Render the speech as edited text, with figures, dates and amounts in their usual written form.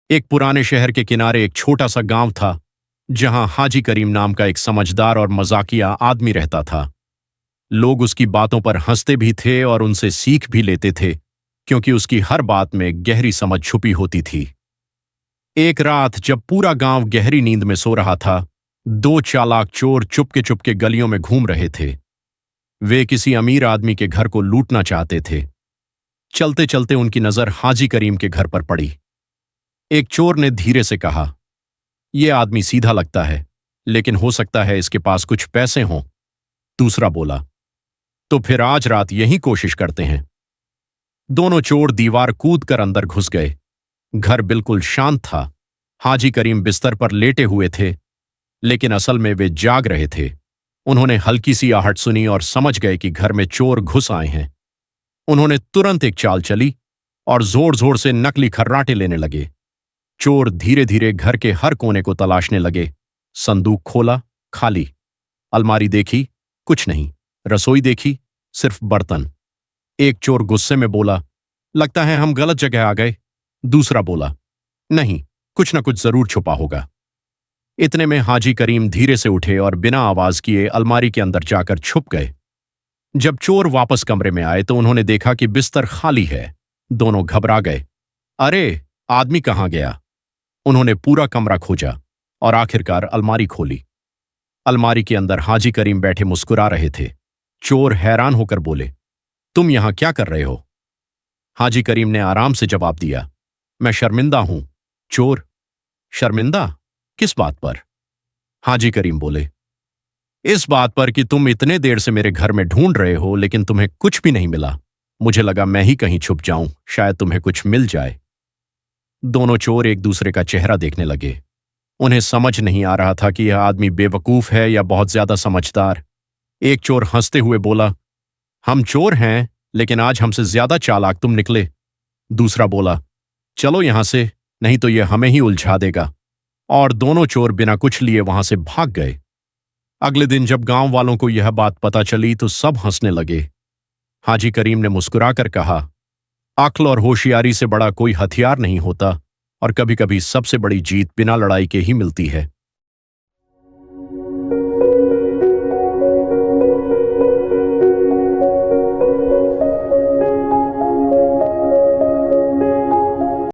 एक पुराने शहर के किनारे एक छोटा सा गांव था, जहां हाजी करीम नाम का एक समझदार और मजाकिया आदमी रहता था। लोग उसकी बातों पर हंसते भी थे और उनसे सीख भी लेते थे, क्योंकि उसकी हर बात में गहरी समझ छुपी होती थी। एक रात जब पूरा गांव गहरी नींद में सो रहा था, दो चालाक चोर चुपके चुपके गलियों में घूम रहे थे। वे किसी अमीर आदमी के घर को लूटना चाहते थे। चलते चलते उनकी नजर हाजी करीम के घर पर पड़ी। एक चोर ने धीरे से कहा, यह आदमी सीधा लगता है, लेकिन हो सकता है इसके पास कुछ पैसे हों। दूसरा बोला, तो फिर आज रात यही कोशिश करते हैं। दोनों चोर दीवार कूद कर अंदर घुस गए। घर बिल्कुल शांत था। हाजी करीम बिस्तर पर लेटे हुए थे, लेकिन असल में वे जाग रहे थे। उन्होंने हल्की सी आहट सुनी और समझ गए कि घर में चोर घुस आए हैं। उन्होंने तुरंत एक चाल चली और जोर जोर से नकली खर्राटे लेने लगे। चोर धीरे धीरे घर के हर कोने को तलाशने लगे। संदूक खोला, खाली। अलमारी देखी, कुछ नहीं। रसोई देखी, सिर्फ बर्तन। एक चोर गुस्से में बोला, लगता है हम गलत जगह आ गए। दूसरा बोला, नहीं, कुछ ना कुछ जरूर छुपा होगा। इतने में हाजी करीम धीरे से उठे और बिना आवाज किए अलमारी के अंदर जाकर छुप गए। जब चोर वापस कमरे में आए तो उन्होंने देखा कि बिस्तर खाली है। दोनों घबरा गए। अरे, आदमी कहाँ गया? उन्होंने पूरा कमरा खोजा और आखिरकार अलमारी खोली। अलमारी के अंदर हाजी करीम बैठे मुस्कुरा रहे थे। चोर हैरान होकर बोले, तुम यहां क्या कर रहे हो? हाजी करीम ने आराम से जवाब दिया, मैं शर्मिंदा हूं। चोर, शर्मिंदा? किस बात पर? हाजी करीम बोले, इस बात पर कि तुम इतने देर से मेरे घर में ढूंढ रहे हो, लेकिन तुम्हें कुछ भी नहीं मिला। मुझे लगा मैं ही कहीं छुप जाऊं, शायद तुम्हें कुछ मिल जाए। दोनों चोर एक दूसरे का चेहरा देखने लगे। उन्हें समझ नहीं आ रहा था कि यह आदमी बेवकूफ है या बहुत ज्यादा समझदार। एक चोर हंसते हुए बोला, हम चोर हैं, लेकिन आज हमसे ज्यादा चालाक तुम निकले। दूसरा बोला, चलो यहां से, नहीं तो यह हमें ही उलझा देगा। और दोनों चोर बिना कुछ लिए वहां से भाग गए। अगले दिन जब गांव वालों को यह बात पता चली तो सब हंसने लगे। हाजी करीम ने मुस्कुराकर कहा, अक्ल और होशियारी से बड़ा कोई हथियार नहीं होता, और कभी कभी सबसे बड़ी जीत बिना लड़ाई के ही मिलती है।